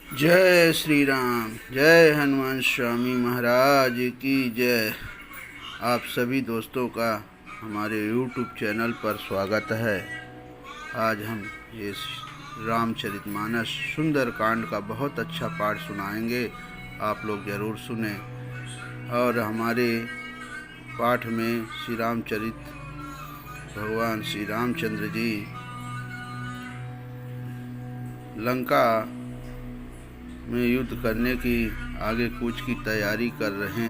जय श्री राम। जय हनुमान स्वामी महाराज की जय। आप सभी दोस्तों का हमारे YouTube चैनल पर स्वागत है। आज हम ये रामचरितमानस सुंदर कांड का बहुत अच्छा पाठ सुनाएंगे, आप लोग ज़रूर सुने। और हमारे पाठ में श्री रामचरित भगवान श्री रामचंद्र जी लंका में युद्ध करने की आगे कूच की तैयारी कर रहे हैं।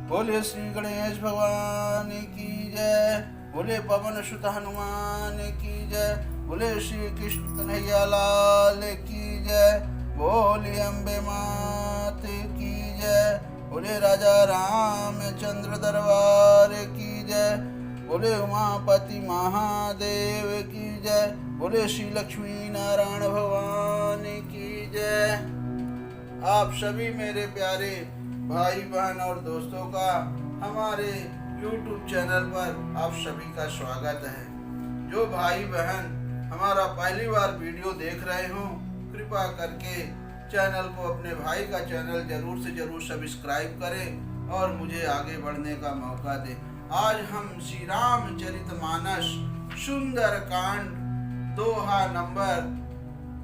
बोले श्री गणेश भगवान की जय। बोले पवन सुत हनुमान की जय। बोले श्री कृष्ण कन्हैया लाल की जय। बोले अम्बे मात की जय। बोले राजा रामचंद्र दरबार की जय। बोले उमापति महादेव की जय। बोले श्री लक्ष्मी नारायण भगवान की जय। आप सभी मेरे प्यारे भाई बहन और दोस्तों का हमारे YouTube चैनल पर आप सभी का स्वागत है। जो भाई बहन हमारा पहली बार वीडियो देख रहे हो, कृपा करके चैनल को, अपने भाई का चैनल जरूर से जरूर सब्सक्राइब करें और मुझे आगे बढ़ने का मौका दें। आज हम श्री रामचरितमानस सुंदर कांड दोहा नंबर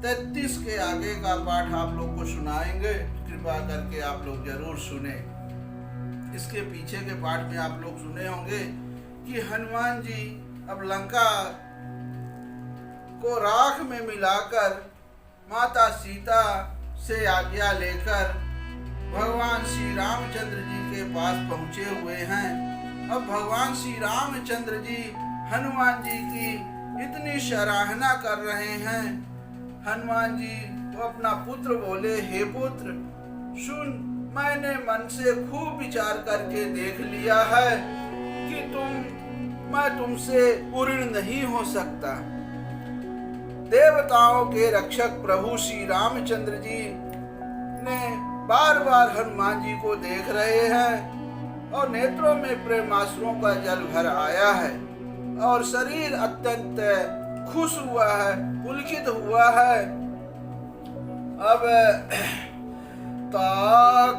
33 के आगे का पाठ आप लोग को सुनाएंगे। कृपा करके आप लोग जरूर सुने। इसके पीछे के पाठ में आप लोग सुने होंगे कि हनुमान जी अब लंका को राख में मिलाकर माता सीता से आज्ञा लेकर भगवान श्री रामचंद्र जी के पास पहुंचे हुए हैं। अब भगवान श्री रामचंद्र जी हनुमान जी की इतनी सराहना कर रहे हैं। हनुमान जी वो अपना पुत्र बोले, हे पुत्र सुन, मैंने मन से खूब विचार करके देख लिया है कि मैं तुमसे पूर्ण नहीं हो सकता। देवताओं के रक्षक प्रभु श्री रामचंद्र जी ने बार बार हनुमान जी को देख रहे हैं और नेत्रों में प्रेमाश्रुओं का जल भर आया है और शरीर अत्यंत खुश हुआ है, पुलकित हुआ है। अब ता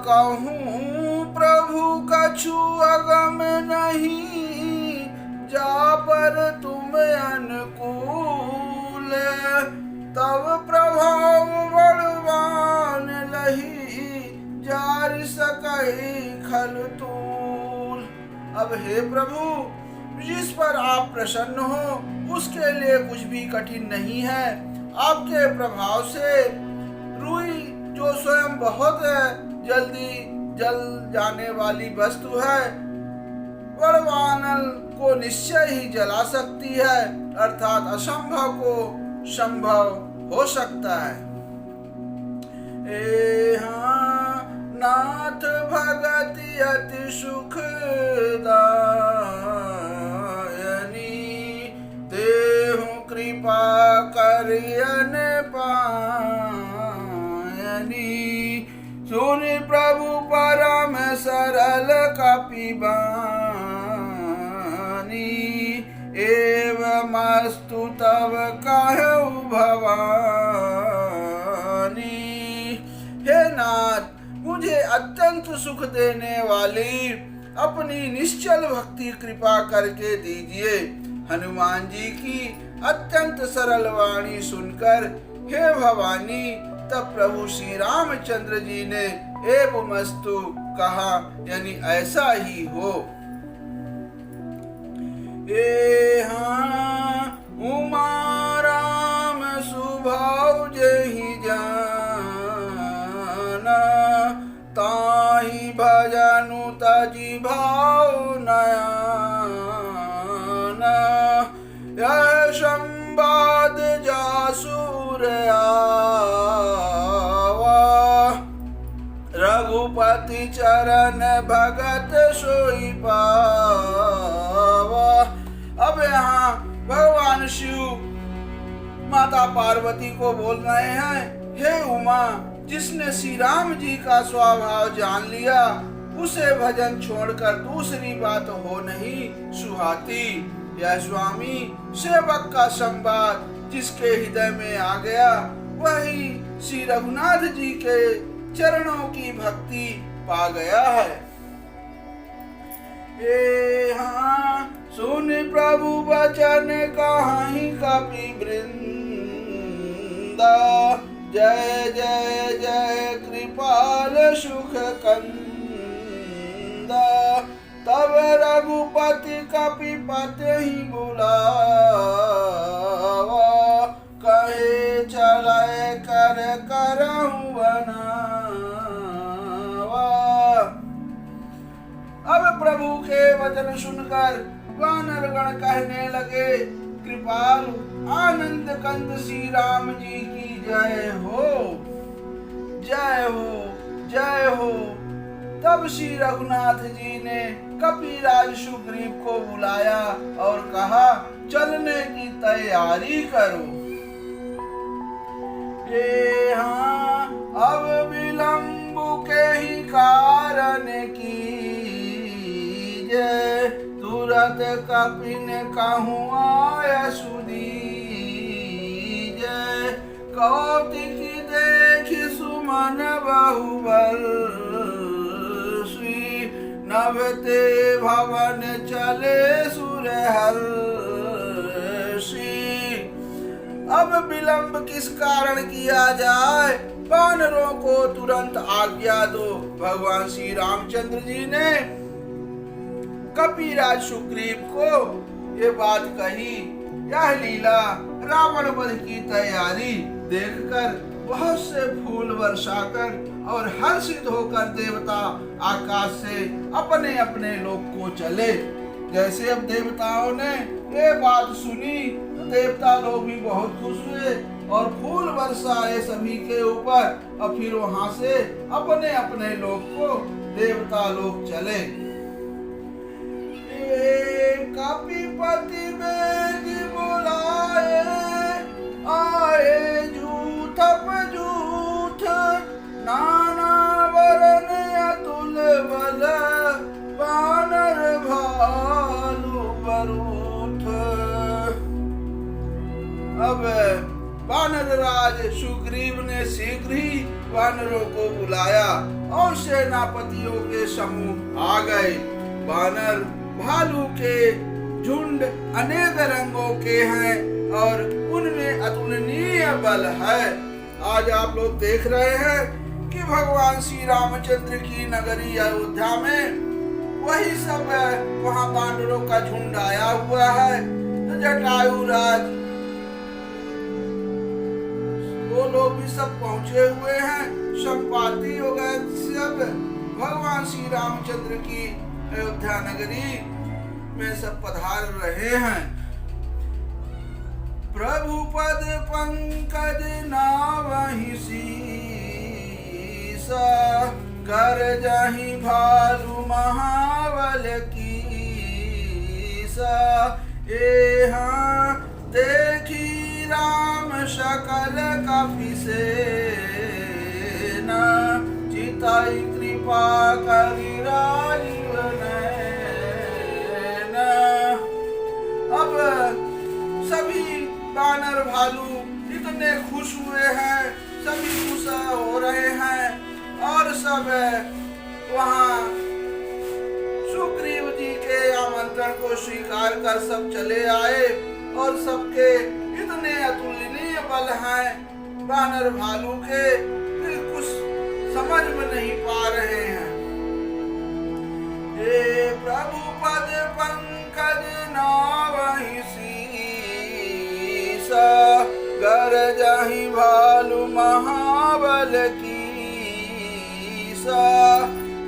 कहूँ प्रभु कछु अगम नहीं, जा पर तुम अनुकूल, तब प्रभाव बलवान लही, जार सकई खल तूल। अब हे प्रभु, जिस पर आप प्रसन्न हो उसके लिए कुछ भी कठिन नहीं है। आपके प्रभाव से रुई जो स्वयं बहुत जल्दी जल जाने वाली वस्तु है, बड़वानल को निश्चय ही जला सकती है, अर्थात असंभव को संभव हो सकता है। नाथ भगति अति सुखदायनी, देहु कृपा करियन पायनी, सुन प्रभु परम सरल कपिबानी, एवमस्तु तब कहु भवानी। हे नाथ, मुझे अत्यंत सुख देने वाली अपनी निश्चल भक्ति कृपा करके दीजिए। हनुमान जी की अत्यंत सरल वाणी सुनकर हे भवानी, तब प्रभु श्री रामचंद्र जी ने एवमस्तु कहा, यानी ऐसा ही हो। उमा राम सुभाव जहि जाना, ताहि भजनु तजि भाव नयाना, यह संवाद जासुर आवा, रघुपति चरण भगत सोई पावा। अब यहाँ भगवान शिव माता पार्वती को बोल रहे हैं, हे उमा, जिसने श्री राम जी का स्वभाव जान लिया, उसे भजन छोड़कर दूसरी बात हो नहीं सुहाती। यह स्वामी सेवक का संवाद जिसके हृदय में आ गया वही श्री रघुनाथ जी के चरणों की भक्ति पा गया है। हाँ सुन प्रभु वचन कहीं कपि वृंदा, जय जय जय कृपाल सुख कंदा। तब रघुपति कपिपति ही बुलावा, कहे चलाए कर करहु बनावा। अब प्रभु के वचन सुनकर वानर गण कहने लगे, कृपालु आनंद कंद श्री राम जी की जय हो, जय हो, जय हो। तब श्री रघुनाथ जी ने कपिराज सुग्रीव को बुलाया और कहा, चलने की तैयारी करो। ये हाँ अब विलंब के ही कारण की जय, तुरत कपिन कहूँ आय सुदीजय। कौतिकी देख सुमन बहुबर, नभते भवन चले सुरहर्षि। अब विलंब किस कारण किया जाए, वानरों को तुरंत आज्ञा दो। भगवान श्री रामचंद्र जी ने कपिराज सुग्रीव को ये बात कही। यह लीला रावण वध की तैयारी देखकर बहुत से फूल वर्षाकर और हर्षित होकर देवता आकाश से अपने अपने लोक को चले। जैसे अब देवताओं ने ये बात सुनी तो देवता लोग भी बहुत खुश हुए और फूल बरसाए सभी के ऊपर, और फिर वहां से अपने अपने लोक को देवता लोग चले। कपिपति बेग बुलाए, आए जूथ जूथ, नाना वरन अतुल बल, वानर भालु बरूथ। अब वानर राज सुग्रीव ने शीघ्र ही वानरों को बुलाया और सेनापतियों के समूह आ गए। वानर भालू के झुंड अनेक रंगों के हैं और उनमें अतुलनीय बल है। आज आप लोग देख रहे हैं कि भगवान श्री रामचंद्र की नगरी अयोध्या में वही सब वहां वानरों का झुंड आया हुआ है। तो जटायु राज वो लोग भी सब पहुंचे हुए हैं, संपाति हो गए, सब भगवान श्री रामचंद्र की अयोध्या नगरी में सब पधार रहे हैं। प्रभु पद पंकज नावहि सीसा, कर जाहि भालु महाबल कीसा। हाँ देखी राम सकल कपिसेना, चिताई कृपा करि राजीव नयना। अब सभी वानर भालू इतने खुश हुए हैं, सभी खुश हो रहे हैं और सब वहाँ सुग्रीव जी के आमंत्रण को स्वीकार कर सब चले आए और सबके इतने अतुलनीय बल हैं वानर भालू के, कुछ समझ में नहीं पा रहे हैं। हे प्रभु पद पंकज नावहि सीसा, गर जाहि भालु महाबल कीसा।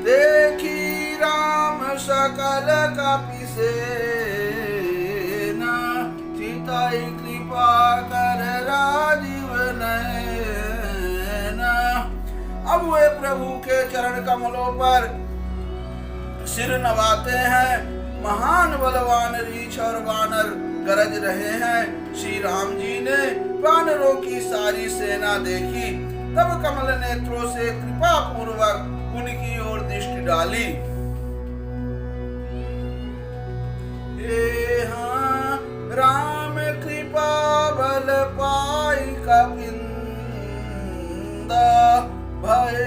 देखी राम सकल कपिसेना, चिताई कृपा कर राजीव नयना। अब वे प्रभु के चरण कमलों पर सिर नवाते हैं। महान बलवान रीछ और वानर गरज रहे हैं। श्री राम जी ने वानरों की सारी सेना देखी, तब कमल नेत्रों से कृपा पूर्वक उनकी ओर दृष्टि डाली। हाँ राम कृपा बल कपिंदा भय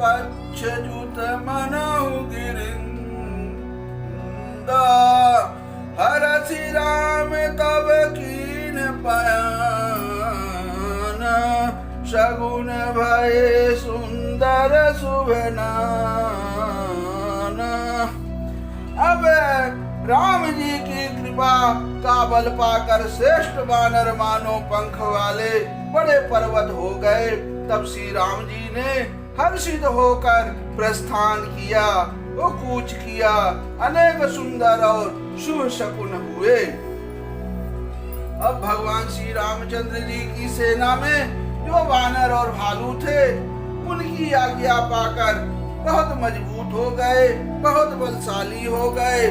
पक्ष जुत मनहु गिरिंदा हरसि राम तब कीन पयान शगुन भय सुंदर शुभनान। अब राम जी की कृपा का बल पाकर श्रेष्ठ वानर मानो पंख वाले बड़े पर्वत हो गए। तब श्री राम जी ने हर्षित होकर प्रस्थान किया, वो कूच किया, अनेक सुंदर और शुभ शकुन हुए। अब भगवान श्री रामचंद्र जी की सेना में जो वानर और भालू थे उनकी आज्ञा पाकर बहुत मजबूत हो गए, बहुत बलशाली हो गए।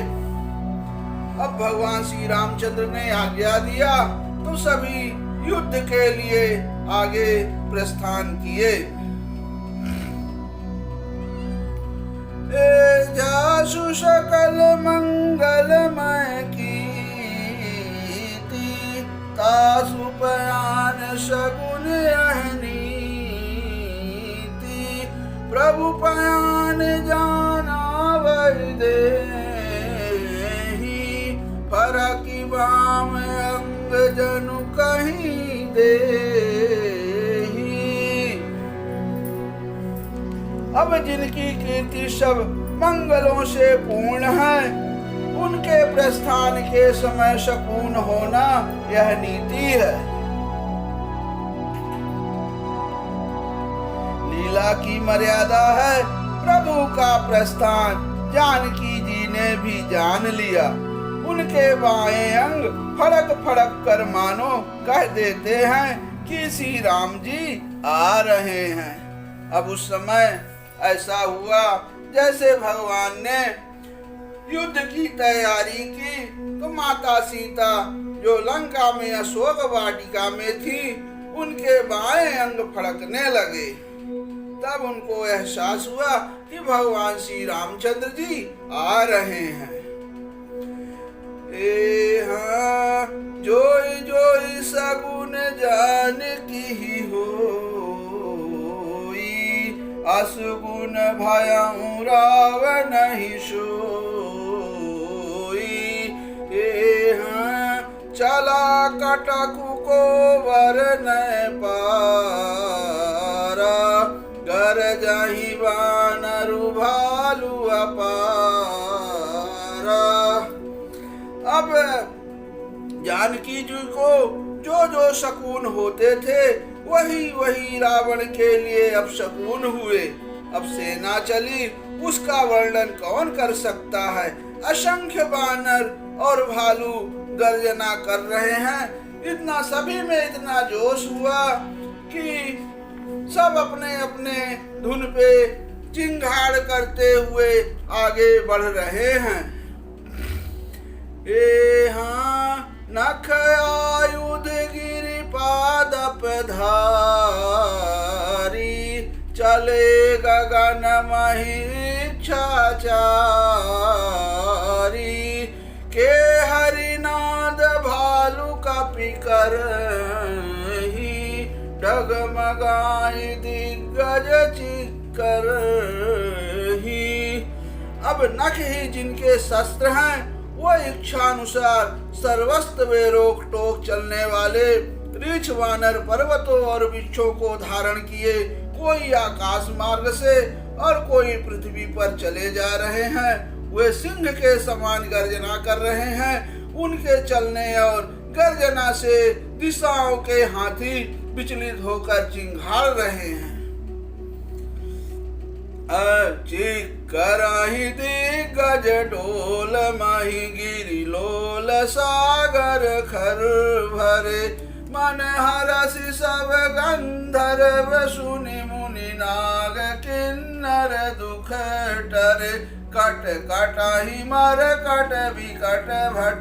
अब भगवान श्री रामचंद्र ने आज्ञा दिया तो सभी युद्ध के लिए आगे प्रस्थान किए। जासु सकल मंगलमय कीर्ति तासु पयान शगुन अहनीति प्रभु पयान जाना वैदेही फरकी बाम अंग जनु कहीं देही। अब जिनकी कीर्ति सब मंगलों से पूर्ण है उनके प्रस्थान के समय शकुन होना यह नीति है। लीला की मर्यादा है प्रभु का प्रस्थान जानकी जी ने भी जान लिया। उनके बाएं अंग फड़क फड़क कर मानो कह देते हैं कि श्री राम जी आ रहे हैं। अब उस समय ऐसा हुआ जैसे भगवान ने युद्ध की तैयारी की तो माता सीता जो लंका में अशोक वाटिका में थी उनके बाएं अंग फड़कने लगे। तब उनको एहसास हुआ कि भगवान श्री रामचंद्र जी आ रहे हैं। हाँ जोई जोई सगुन जानकी होई असगुन भयउ रावण ही सोई। हाँ चला कटकु को वरन पारा गर जही वानरु भालू अपारा। अब जानकी जी को जो जो शकुन होते थे वही वही रावण के लिए अब शकुन हुए। अब सेना चली उसका वर्णन कौन कर सकता है। असंख्य वानर और भालू गर्जना कर रहे हैं। इतना सभी में इतना जोश हुआ कि सब अपने अपने धुन पे चिंगाड़ करते हुए आगे बढ़ रहे हैं। हाँ नख आयुध गिरि पादप धारी चले गगन महिक्षाचारी के हरिनाद भालू कपि करही डगमगाई दिग्गज चिकरही। अब नख ही जिनके शस्त्र हैं वो इच्छानुसार सर्वस्त्र वे रोक टोक चलने वाले रीछ वानर पर्वतों और वृक्षों को धारण किए कोई आकाश मार्ग से और कोई पृथ्वी पर चले जा रहे हैं। वे सिंह के समान गर्जना कर रहे हैं। उनके चलने और गर्जना से दिशाओं के हाथी विचलित होकर चिंघाड़ रहे हैं। कराही दिग्गज डोल माही गिरि लोल सागर खर भरे मन हरसि सब गंधर्व सुनि मुनि नाग किन्नर दुख टरे कट कटाही मर कट विकट भट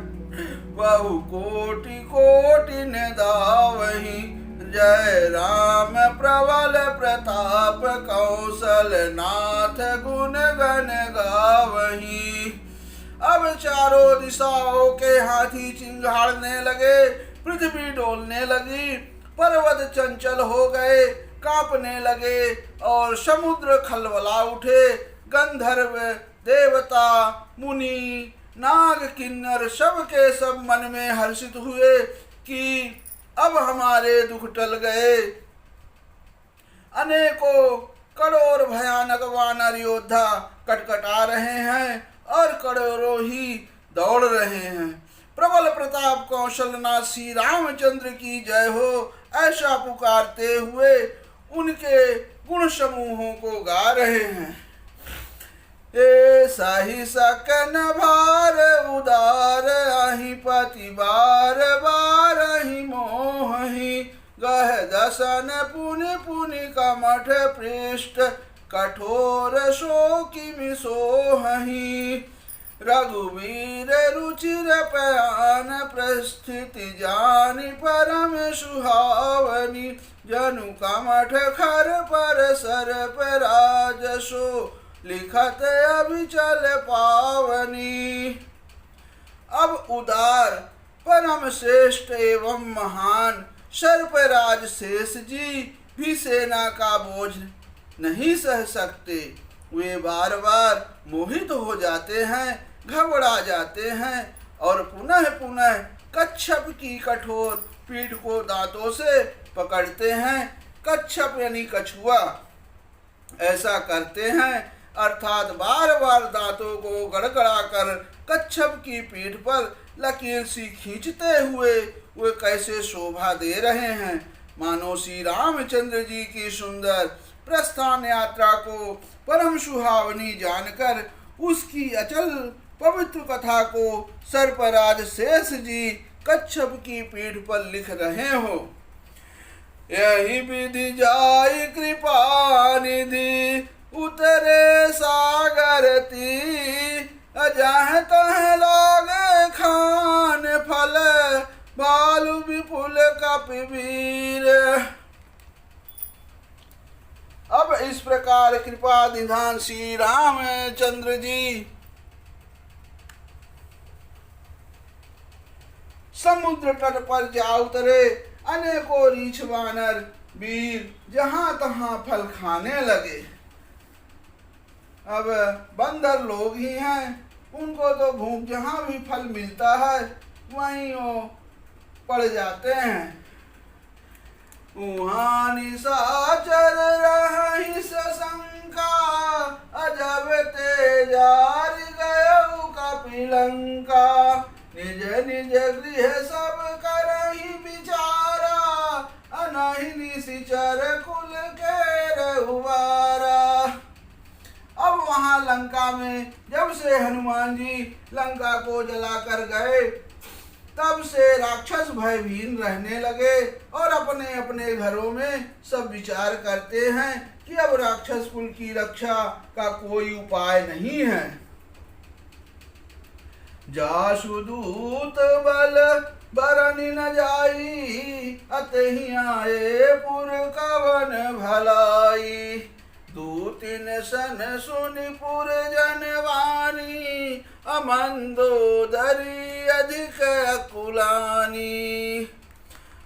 बहु कोटि कोटि ने दावही जय राम प्रबल प्रताप कौशल नाथ गुण गण गावही। अब चारों दिशाओं के हाथी चिंगाड़ने लगे, पृथ्वी डोलने लगी, पर्वत चंचल हो गए, कांपने लगे और समुद्र खलबला उठे। गंधर्व, देवता, मुनि, नाग, किन्नर सब के सब मन में हर्षित हुए कि अब हमारे दुख टल गए। अनेकों करोड़ भयानक वानर योद्धा कटकटा रहे हैं और करोड़ों ही दौड़ रहे हैं। प्रबल प्रताप कौशलनाथ श्री रामचंद्र की जय हो, ऐसा पुकारते हुए उनके गुण समूहों को गा रहे हैं। ए साहि सकन भार उदार, अहि पति बार बार ही मोहि, गह दसन पुनि पुनि कमठ पृष्ठ, कठोर शोकिमि सोहि। रघुवीर रुचिर पयान, प्रस्थिति जानि परम सुहावनी, जनु कमठ खर पर सर्प राजसो, लिखत अभिचल पावनी। अब उदार, परम श्रेष्ठ एवं महान सर्पराज शेष जी भी सेना का बोझ नहीं सह सकते। वे बार बार मोहित हो जाते हैं, घबरा जाते हैं और पुनः पुनः कच्छप की कठोर पीठ को दांतों से पकड़ते हैं। कच्छप यानी कछुआ ऐसा करते हैं, अर्थात बार बार दांतों को गड़गड़ा कर कच्छप की पीठ पर लकीर सी खींचते हुए वे कैसे शोभा दे रहे हैं, मानो श्री रामचंद्र जी की सुंदर प्रस्थान यात्रा को परम सुहावनी जानकर उसकी अचल पवित्र कथा को सर्पराज शेष जी कच्छप की पीठ पर लिख रहे हो। यही विधि जाई कृपा निधि, उतरे सागर ती, अजाह तह लागे खान फल, बालु विपुल कपिवीर। अब इस प्रकार कृपा निधान श्री रामचंद्र जी समुद्र तट पर जा उतरे। अनेकों रीछ वानर वीर जहां तहां फल खाने लगे। अब बंदर लोग ही हैं, उनको तो भूख जहां भी फल मिलता है वहीं वो पड़ जाते हैं। उहाँ निशाचर रहि सशंका, अजब तेजार गयउ कपिलंका, निज निज गृह सब करहि विचारा, अनहि निशिचर कुल के रघुवारा। अब वहां लंका में जब से हनुमान जी लंका को जलाकर गए, तब से राक्षस भयभीन रहने लगे और अपने अपने घरों में सब विचार करते हैं कि अब राक्षस कुल की रक्षा का कोई उपाय नहीं है। जासु दूत बल बरनि न जाई, अतहि आए पुर कवन भलाई, दूतिन सन सुनि पुर जनवानी, अमंदोदरी अधिक अकुलानी।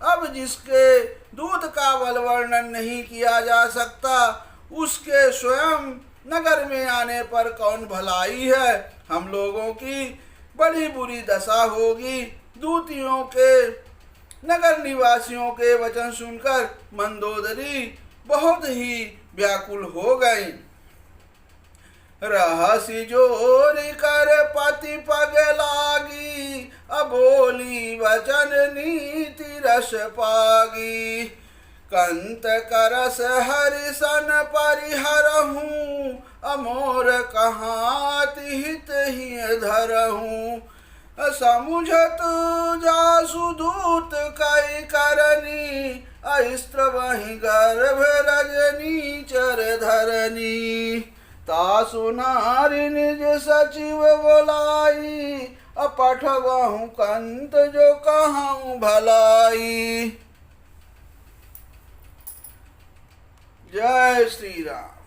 अब जिसके दूत का बल वर्णन नहीं किया जा सकता, उसके स्वयं नगर में आने पर कौन भलाई है। हम लोगों की बड़ी बुरी दशा होगी। दूतियों के, नगर निवासियों के वचन सुनकर मंदोदरी बहुत ही व्याकुल हो गई। रहसी जोरी कर पति पग लागी, अबोली वचन नीति रस पागी, कंत करस हरिसन परिहरहूँ, अमोर कहाति हित ही धरहूँ, समुझत जासु दूत कई करनी, अस्त्र वही गर्भ रजनी चर धरनी, तासु नारी निज सचिव बोलाई, अपठवहु कंत जो कहूँ भलाई। जय श्री राम।